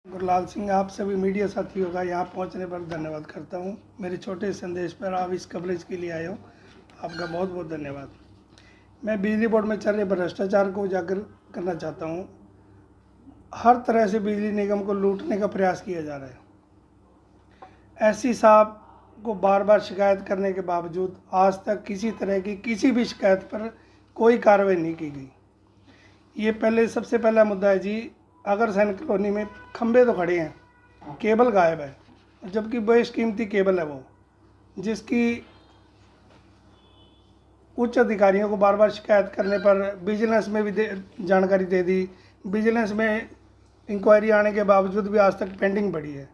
गुरलाल सिंह, आप सभी मीडिया साथियों का यहाँ पहुँचने पर धन्यवाद करता हूँ। मेरे छोटे संदेश पर आप इस कवरेज के लिए आए हो, आपका बहुत बहुत धन्यवाद। मैं बिजली बोर्ड में चल रहे भ्रष्टाचार को उजागर करना चाहता हूँ। हर तरह से बिजली निगम को लूटने का प्रयास किया जा रहा है। एससी साहब को बार बार शिकायत करने के बावजूद आज तक किसी तरह की किसी भी शिकायत पर कोई कार्रवाई नहीं की गई। ये सबसे पहला मुद्दा है जी। अगर सैनिक कॉलोनी में खंबे तो खड़े हैं, केबल गायब है, जबकि बेशकीमती केबल है वो, जिसकी उच्च अधिकारियों को बार बार शिकायत करने पर विजिलेंस में भी जानकारी दे दी। विजिलेंस में इंक्वायरी आने के बावजूद भी आज तक पेंडिंग पड़ी है।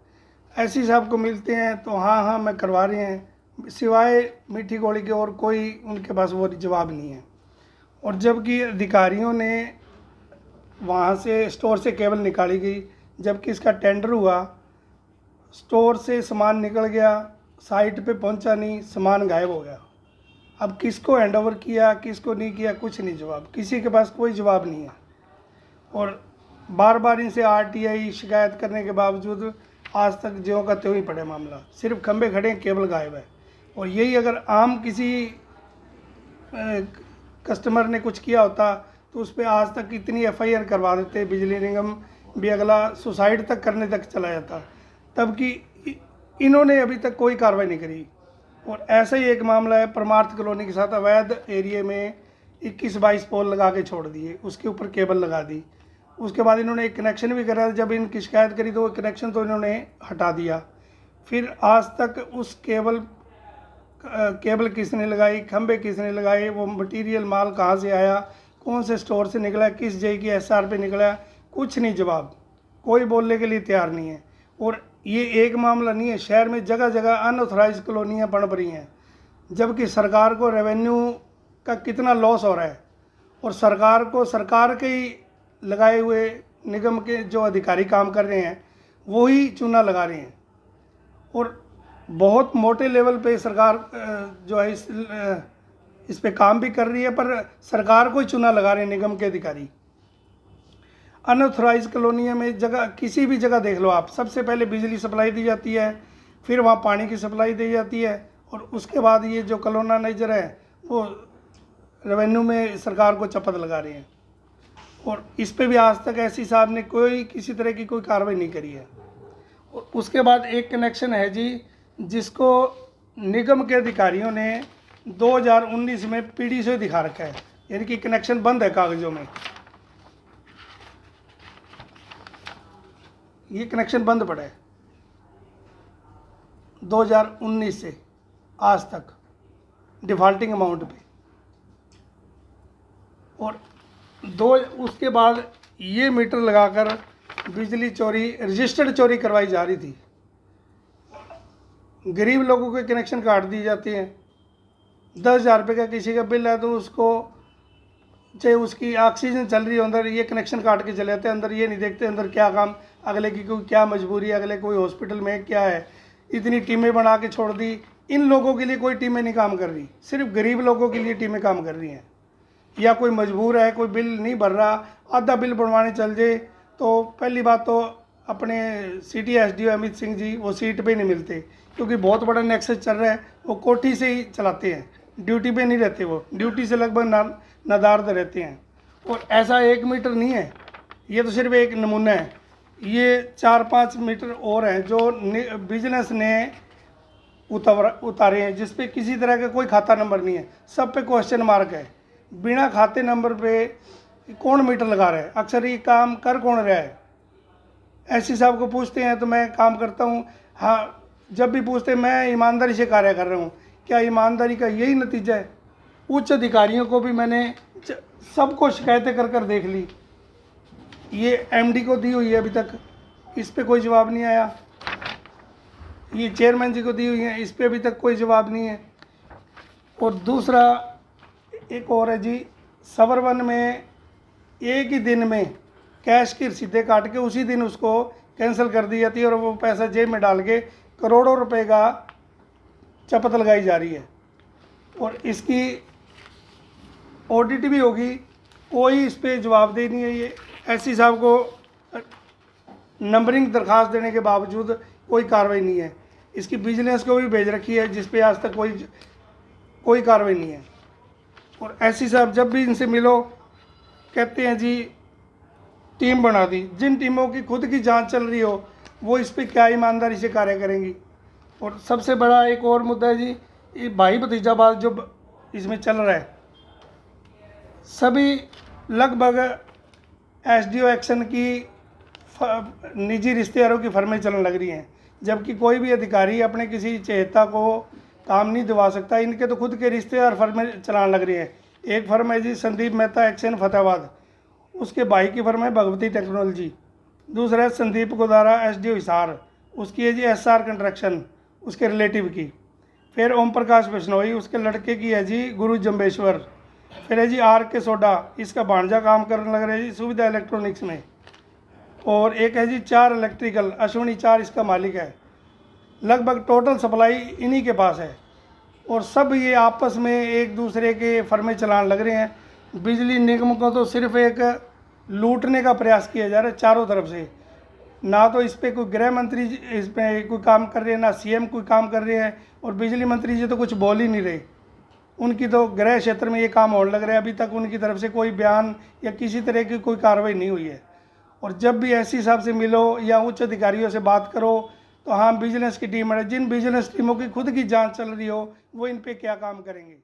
ऐसी साहब को मिलते हैं तो हाँ मैं करवा रहे हैं, सिवाय मीठी गोली के और कोई उनके पास वो जवाब नहीं है। और जबकि अधिकारियों ने वहाँ से स्टोर से केबल निकाली गई, जबकि इसका टेंडर हुआ, स्टोर से सामान निकल गया, साइट पे पहुँचा नहीं, सामान गायब हो गया। अब किसको हैंडओवर किया, किसको नहीं किया, कुछ नहीं जवाब, किसी के पास कोई जवाब नहीं है। और बार बार इनसे आरटीआई शिकायत करने के बावजूद आज तक ज्यों का त्यों ही पड़े मामला। सिर्फ खंबे खड़े हैं, केबल गायब है। और यही अगर आम किसी कस्टमर ने कुछ किया होता तो उस पर आज तक इतनी एफआईआर करवा देते, बिजली निगम भी अगला सुसाइड तक करने तक चला जाता। तब कि इन्होंने अभी तक कोई कार्रवाई नहीं करी। और ऐसा ही एक मामला है परमार्थ कॉलोनी के साथ, अवैध एरिए में 21-22 पोल लगा के छोड़ दिए, उसके ऊपर केबल लगा दी। उसके बाद इन्होंने एक कनेक्शन भी करा, जब इनकी शिकायत करी तो वो कनेक्शन तो इन्होंने हटा दिया। फिर आज तक उस केबल किसने लगाई, खंबे किसने लगाए, वो मटेरियल माल कहाँ से आया, कौन से स्टोर से निकला, किस जे की एसआर पे निकला, कुछ नहीं जवाब, कोई बोलने के लिए तैयार नहीं है। और ये एक मामला नहीं है, शहर में जगह जगह अनऑथराइज कॉलोनियाँ बन रही हैं, जबकि सरकार को रेवेन्यू का कितना लॉस हो रहा है। और सरकार को सरकार के ही लगाए हुए निगम के जो अधिकारी काम कर रहे हैं वो ही चूना लगा रहे हैं। और बहुत मोटे लेवल पे सरकार जो है इस पे काम भी कर रही है, पर सरकार को ही चूना लगा रहे हैं निगम के अधिकारी। अनऑथराइज कॉलोनियों में जगह किसी भी जगह देख लो आप, सबसे पहले बिजली सप्लाई दी जाती है, फिर वहाँ पानी की सप्लाई दी जाती है, और उसके बाद ये जो कॉलोनाइजर है वो रेवेन्यू में सरकार को चपत लगा रहे हैं। और इस पे भी आज तक एससी साहब ने कोई किसी तरह की कोई कार्रवाई नहीं करी है। और उसके बाद एक कनेक्शन है जी, जिसको निगम के अधिकारियों ने 2019 में पीडीसी दिखा रखा है, यानी कि कनेक्शन बंद है कागजों में। ये कनेक्शन बंद पड़ा है 2019 से आज तक डिफॉल्टिंग अमाउंट पे। और उसके बाद ये मीटर लगाकर बिजली चोरी, रजिस्टर्ड चोरी करवाई जा रही थी। गरीब लोगों के कनेक्शन काट दिए जाते हैं। 10,000 रुपये का किसी का बिल है तो उसको, चाहे उसकी ऑक्सीजन चल रही हो अंदर, ये कनेक्शन काट के चले जाते हैं अंदर, ये नहीं देखते अंदर क्या काम, अगले की कोई क्या मजबूरी है, अगले कोई हॉस्पिटल में क्या है। इतनी टीमें बना के छोड़ दी। इन लोगों के लिए कोई टीमें नहीं काम कर रही, सिर्फ गरीब लोगों के लिए टीमें काम कर रही हैं। या कोई मजबूर है, कोई बिल नहीं भर रहा, आधा बिल बनवाने चल जाए तो पहली बात तो अपने सिटी एसडीओ अमित सिंह जी वो सीट पे नहीं मिलते, क्योंकि बहुत बड़ा नेक्सस चल रहा है, वो कोठी से ही चलाते हैं, ड्यूटी पे नहीं रहते, वो ड्यूटी से लगभग नदारद रहते हैं। और ऐसा 1 मीटर नहीं है, ये तो सिर्फ एक नमूना है। ये 4-5 मीटर और हैं जो बिजनेस ने उतारे हैं, जिस पे किसी तरह का कोई खाता नंबर नहीं है, सब पे क्वेश्चन मार्क है। बिना खाते नंबर पे कौन मीटर लगा रहा है, अक्सर ये काम कर कौन रहा है। एससी साहब को पूछते हैं तो मैं काम करता हूँ, हाँ, जब भी पूछते हैं मैं ईमानदारी से कार्य कर रहा हूँ। क्या ईमानदारी का यही नतीजा है? उच्च अधिकारियों को भी मैंने सबको शिकायतें कर कर देख ली, ये एमडी को दी हुई है, अभी तक इस पे कोई जवाब नहीं आया। ये चेयरमैन जी को दी हुई है, इस पे अभी तक कोई जवाब नहीं है। और दूसरा एक और है जी, सबरवन में एक ही दिन में कैश की रसीदें काट के उसी दिन उसको कैंसिल कर दी जाती है, और वो पैसा जेब में डाल के करोड़ों रुपए का चपत लगाई जा रही है। और इसकी ऑडिट भी होगी, कोई इस पर जवाबदेही नहीं है। ये एससी साहब को नंबरिंग दरख्वास्त देने के बावजूद कोई कार्रवाई नहीं है। इसकी विजिलेंस को भी भेज रखी है, जिस पे आज तक कोई कार्रवाई नहीं है। और एससी साहब जब भी इनसे मिलो कहते हैं जी टीम बना दी। जिन टीमों की खुद की जांच चल रही हो वो इस पर क्या ईमानदारी से कार्य करेंगी। और सबसे बड़ा एक और मुद्दा है जी, ये भाई भतीजावाद जो इसमें चल रहा है, सभी लगभग एसडीओ एक्शन की निजी रिश्तेदारों की फर्में चलने लग रही हैं, जबकि कोई भी अधिकारी अपने किसी चहेता को काम नहीं दिवा सकता। इनके तो खुद के रिश्तेदार फर्में चलाने लग रही हैं। एक फर्म है जी संदीप मेहता एक्शन फतेहाबाद, उसके भाई की फर्म है भगवती टेक्नोलॉजी। दूसरा है संदीप गोदारा एसडीओ हिसार, उसकी है जी एसआर कंस्ट्रक्शन, उसके रिलेटिव की। फिर ओम प्रकाश बिश्नोई, उसके लड़के की है जी गुरु जम्बेश्वर। फिर है जी आर के सोडा, इसका भांजा काम करने लग रहा है जी सुविधा इलेक्ट्रॉनिक्स में। और एक है जी 4 इलेक्ट्रिकल, अश्विनी 4 इसका मालिक है। लगभग टोटल सप्लाई इन्हीं के पास है। और सब ये आपस में एक दूसरे के फर्में चलाने लग रहे हैं। बिजली निगम को तो सिर्फ एक लूटने का प्रयास किया जा रहा है चारों तरफ से। ना तो इस पर कोई गृह मंत्री इस पर कोई काम कर रहे हैं, ना सीएम कोई काम कर रहे हैं, और बिजली मंत्री जी तो कुछ बोल ही नहीं रहे। उनकी तो गृह क्षेत्र में ये काम होने लग रहा है। अभी तक उनकी तरफ से कोई बयान या किसी तरह की कोई कार्रवाई नहीं हुई है। और जब भी एससी साहब से मिलो या उच्च अधिकारियों से बात करो तो हाँ विजिलेंस की टीम है। जिन विजिलेंस टीमों की खुद की जांच चल रही हो वो इन पे क्या काम करेंगे।